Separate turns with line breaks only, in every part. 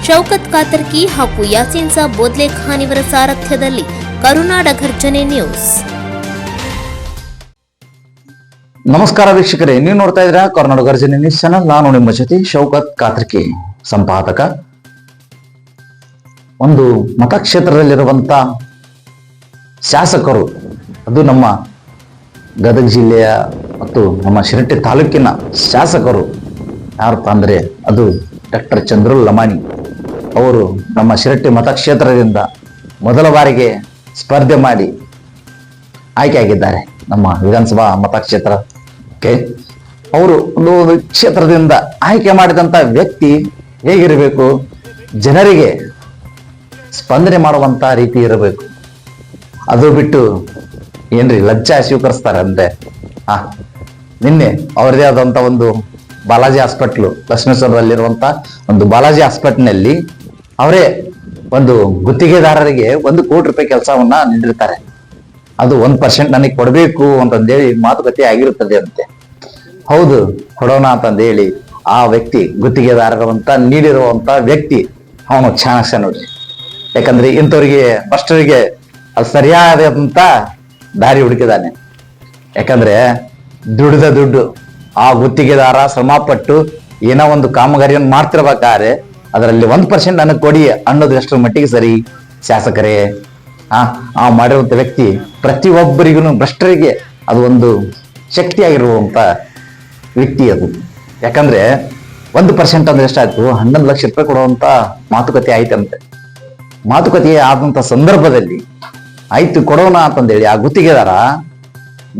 ಶೌಕತ್ ಕಾತರ್ಕಿ ಹಾಗೂ ಯಾಸೀನ್ ಸಾಬ್ ಬೋದ್ಲೆ ಖಾನ್ ಇವರ ಸಾರಥ್ಯದಲ್ಲಿ ಕರುನಾಡ ಘರ್ಜನೆ ನ್ಯೂಸ್.
ನಮಸ್ಕಾರ ವೀಕ್ಷಕರೇ, ನೀವು ನೋಡ್ತಾ ಇದ್ದೀರಾ ಕರುನಾಡ ಘರ್ಜನೆ ನ್ಯೂಸ್ ಚಾನಲ್. ನಾನು ನಿಮ್ಮ ಜೊತೆ ಶೌಕತ್ ಕಾತರ್ಕಿ, ಸಂಪಾದಕ. ಒಂದು ಮತಕ್ಷೇತ್ರದಲ್ಲಿರುವಂತ ಶಾಸಕರು, ಅದು ನಮ್ಮ ಗದಗ ಜಿಲ್ಲೆಯ ಮತ್ತು ನಮ್ಮ ಶಿರಟ್ಟಿ ತಾಲೂಕಿನ ಶಾಸಕರು ಯಾರಪ್ಪ ಅಂದ್ರೆ ಅದು ಡಾಕ್ಟರ್ ಚಂದ್ರು ಲಮಾಣಿ ಅವರು ನಮ್ಮ ಶಿರಟ್ಟಿ ಮತಕ್ಷೇತ್ರದಿಂದ ಮೊದಲ ಬಾರಿಗೆ ಸ್ಪರ್ಧೆ ಮಾಡಿ ಆಯ್ಕೆಯಾಗಿದ್ದಾರೆ ನಮ್ಮ ವಿಧಾನಸಭಾ ಮತಕ್ಷೇತ್ರಕ್ಕೆ. ಅವರು ಒಂದು ಕ್ಷೇತ್ರದಿಂದ ಆಯ್ಕೆ ಮಾಡಿದಂತ ವ್ಯಕ್ತಿ ಹೇಗಿರಬೇಕು, ಜನರಿಗೆ ಸ್ಪಂದನೆ ಮಾಡುವಂತ ರೀತಿ ಇರಬೇಕು. ಅದು ಬಿಟ್ಟು ಏನ್ರಿ ಲಜ್ಜಾ ಸ್ವೀಕರಿಸ್ತಾರೆ ಅಂದ್ರೆ ನಿನ್ನೆ ಅವರದೇ ಆದಂತ ಒಂದು ಬಾಲಾಜಿ ಹಾಸ್ಪಿಟ್ಲು, ಲಕ್ಷ್ಮೇಶ್ವರದಲ್ಲಿರುವಂತ ಒಂದು ಬಾಲಾಜಿ ಹಾಸ್ಪಿಟ್ಲ್ನಲ್ಲಿ ಅವರೇ ಒಂದು ಗುತ್ತಿಗೆದಾರರಿಗೆ 1 ಕೋಟಿ ರೂಪಾಯಿ ಕೆಲಸವನ್ನ ನೀಡಿರ್ತಾರೆ. ಅದು 1% ನನಗೆ ಕೊಡಬೇಕು ಅಂತಂದೇಳಿ ಮಾತುಕತೆ ಆಗಿರುತ್ತದೆ ಅಂತೆ. ಹೌದು, ಕೊಡೋಣ ಅಂತಂದೇಳಿ ಆ ವ್ಯಕ್ತಿ ಗುತ್ತಿಗೆದಾರರಂತ ನೀಡಿರುವಂತ ವ್ಯಕ್ತಿ ಅವನು ಚಾಣಕ್ಷ ನೋಡ್ರಿ. ಯಾಕಂದ್ರೆ ಇಂಥವ್ರಿಗೆ ಫಸ್ಟರಿಗೆ ಅದು ಸರಿಯಾದಂತ ದಾರಿ ಹುಡುಕಿದಾನೆ. ಯಾಕಂದ್ರೆ ದುಡಿದ ದುಡ್ಡು ಆ ಗುತ್ತಿಗೆದಾರ ಶ್ರಮಪಟ್ಟು ಏನೋ ಒಂದು ಕಾಮಗಾರಿಯನ್ನು ಮಾಡ್ತಿರ್ಬೇಕಾದ್ರೆ ಅದರಲ್ಲಿ 1% ನನಗೆ ಕೊಡಿ ಅನ್ನೋದು ಎಷ್ಟರ ಮಟ್ಟಿಗೆ ಸರಿ? ಶಾಸಕರೇ, ಆ ಮಾಡಿರುವಂತ ವ್ಯಕ್ತಿ ಪ್ರತಿಯೊಬ್ಬರಿಗೂ ಭ್ರಷ್ಟರಿಗೆ ಅದು ಒಂದು ಶಕ್ತಿಯಾಗಿರುವಂತ ವ್ಯಕ್ತಿ ಅದು. ಯಾಕಂದ್ರೆ 1% ಅಂದ್ರೆ ಎಷ್ಟಾಯ್ತು? 11 ಲಕ್ಷ ರೂಪಾಯಿ ಕೊಡುವಂತ ಮಾತುಕತೆ ಆಯ್ತಂತೆ. ಮಾತುಕತೆ ಆದಂತ ಸಂದರ್ಭದಲ್ಲಿ ಆಯ್ತು ಕೊಡೋಣ ಅಂತಂದೇಳಿ ಆ ಗುತ್ತಿಗೆದಾರ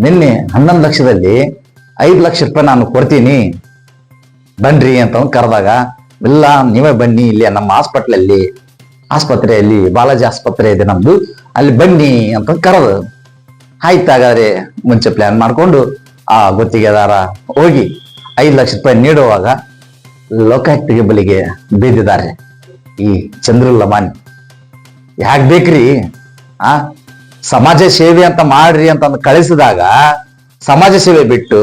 ನಿನ್ನೆ 11 ಲಕ್ಷದಲ್ಲಿ 5 ಲಕ್ಷ ರೂಪಾಯಿ ನಾನು ಕೊಡ್ತೀನಿ ಬನ್ರಿ ಅಂತ ಕರೆದಾಗ, ಇಲ್ಲ ನೀವೇ ಬನ್ನಿ, ಇಲ್ಲಿ ನಮ್ಮ ಆಸ್ಪತ್ರೆಯಲ್ಲಿ ಬಾಲಾಜಿ ಆಸ್ಪತ್ರೆ ಇದೆ ನಮ್ದು, ಅಲ್ಲಿ ಬನ್ನಿ ಅಂತ ಕರೆದು ಆಯ್ತಾಗಾದ್ರೆ ಮುಂಚೆ ಪ್ಲಾನ್ ಮಾಡ್ಕೊಂಡು ಆ ಗುತ್ತಿಗೆದಾರ ಹೋಗಿ 5 ಲಕ್ಷ ರೂಪಾಯಿ ನೀಡುವಾಗ ಲೋಕಾಯುಕ್ತಗೆ ಬಲಿಗೆ ಬಿದ್ದಿದ್ದಾರೆ ಈ ಚಂದ್ರು ಲಮಾಣಿ. ಯಾಕೆ ಬೇಕ್ರಿ? ಸಮಾಜ ಸೇವೆ ಅಂತ ಮಾಡ್ರಿ ಅಂತ ಕಳಿಸಿದಾಗ ಸಮಾಜ ಸೇವೆ ಬಿಟ್ಟು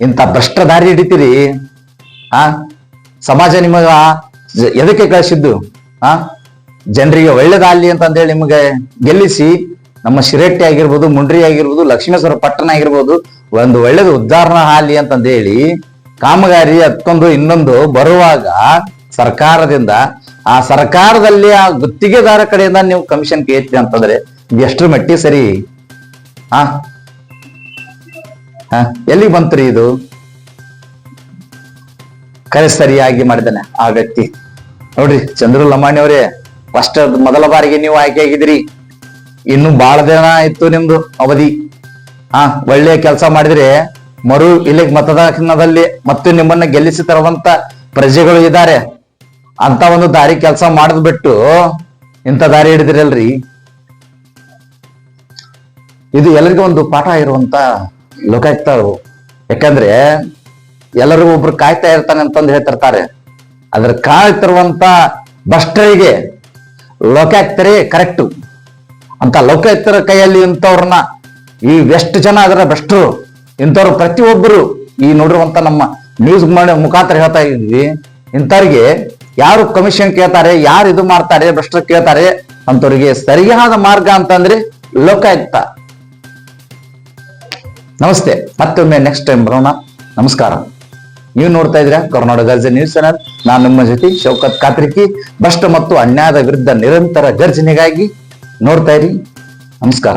ಇಂಥ ಭ್ರಷ್ಟ ದಾರಿ ಹಿಡಿತೀರಿ. ಸಮಾಜ ನಿಮಗ ಎದಕ್ಕೆ ಕಳಿಸಿದ್ದು? ಜನರಿಗೆ ಒಳ್ಳೇದಾಗ್ಲಿ ಅಂತಂದೇಳಿ ನಿಮಗೆ ಗೆಲ್ಲಿಸಿ ನಮ್ಮ ಶಿರಟ್ಟಿ ಆಗಿರ್ಬೋದು, ಮುಂಡ್ರಿ ಆಗಿರ್ಬೋದು, ಲಕ್ಷ್ಮೇಶ್ವರ ಪಟ್ಟಣ ಆಗಿರ್ಬೋದು, ಒಂದು ಒಳ್ಳೇದು ಉದ್ಧಾರಣ ಆಗ್ಲಿ ಅಂತಂದೇಳಿ ಕಾಮಗಾರಿ ಹತ್ಕೊಂಡು ಇನ್ನೊಂದು ಬರುವಾಗ ಸರ್ಕಾರದಿಂದ ಆ ಸರ್ಕಾರದಲ್ಲಿ ಆ ಗುತ್ತಿಗೆದಾರ ಕಡೆಯಿಂದ ನೀವು ಕಮಿಷನ್ ಕೇಳ್ತೀರಿ ಅಂತಂದ್ರೆ ಎಷ್ಟರ ಮಟ್ಟಿ ಸರಿ? ಎಲ್ಲಿ ಬಂತ್ರಿ ಇದು? ಕರೆ ಸರಿಯಾಗಿ ಮಾಡಿದ್ದಾನೆ ಆ ವ್ಯಕ್ತಿ. ನೋಡ್ರಿ, ಚಂದ್ರು ಲಮಾಣಿ ಅವರೇ, ಫಸ್ಟ್ ಮೊದಲ ಬಾರಿಗೆ ನೀವು ಆಯ್ಕೆ ಆಗಿದ್ರಿ. ಇನ್ನು ಬಹಳ ದಿನ ಇತ್ತು ನಿಮ್ದು ಅವಧಿ. ಒಳ್ಳೆಯ ಕೆಲಸ ಮಾಡಿದ್ರೆ ಮರು ಇಲ್ಲಿಗೆ ಮತದಾನದಲ್ಲಿ ಮತ್ತು ನಿಮ್ಮನ್ನ ಗೆಲ್ಲಿಸಿ ತರುವಂತ ಪ್ರಜೆಗಳು ಇದ್ದಾರೆ. ಅಂತ ಒಂದು ದಾರಿ ಕೆಲಸ ಮಾಡಿದ್ ಬಿಟ್ಟು ಇಂಥ ದಾರಿ ಹಿಡಿದಿರಲ್ರಿ. ಇದು ಎಲ್ಲರಿಗೂ ಒಂದು ಪಾಠ ಇರುವಂತ ಲೋಕಾಯುಕ್ತ. ಯಾಕಂದ್ರೆ ಎಲ್ಲರಿಗೂ ಒಬ್ರು ಕಾಯ್ತಾ ಇರ್ತಾನೆ ಅಂತಂದು ಹೇಳ್ತಿರ್ತಾರೆ. ಅದ್ರ ಕಾಯ್ತಿರುವಂತ ಭ್ರಷ್ಟರಿಗೆ ಲೋಕಾಯುಕ್ತರೇ ಕರೆಕ್ಟ್ ಅಂತ ಲೋಕಾಯುಕ್ತರ ಕೈಯಲ್ಲಿ ಇಂಥವ್ರನ್ನ ಈ ಎಷ್ಟು ಜನ ಅದರ ಭ್ರಷ್ಟರು ಇಂಥವ್ರು ಪ್ರತಿಯೊಬ್ಬರು ಈ ನೋಡಿರುವಂತ ನಮ್ಮ ನ್ಯೂಸ್ ಮುಖಾಂತರ ಹೇಳ್ತಾ ಇದ್ವಿ. ಇಂಥವ್ರಿಗೆ ಯಾರು ಕಮಿಷನ್ ಕೇಳ್ತಾರೆ, ಯಾರು ಇದು ಮಾಡ್ತಾರೆ, ಭ್ರಷ್ಟರು ಕೇಳ್ತಾರೆ, ಅಂತವ್ರಿಗೆ ಸರಿಯಾದ ಮಾರ್ಗ ಅಂತಂದ್ರೆ ಲೋಕಾಯುಕ್ತ. ನಮಸ್ತೆ, ಮತ್ತೊಮ್ಮೆ ನೆಕ್ಸ್ಟ್ ಟೈಮ್ ಬರೋಣ. ನಮಸ್ಕಾರ. ನೀವು ನೋಡ್ತಾ ಇದ್ದೀರಾ ಕರುನಾಡ ಘರ್ಜನೆ ನ್ಯೂಸ್ ಚಾನಲ್. ನಾನು ನಿಮ್ಮ ಜೊತೆ ಶೌಕತ್ ಕಾತರ್ಕಿ. ಭ್ರಷ್ಟ ಮತ್ತು ಅನ್ಯಾಯದ ವಿರುದ್ಧ ನಿರಂತರ ಘರ್ಜನೆಗಾಗಿ ನೋಡ್ತಾ ಇರಿ. ನಮಸ್ಕಾರ.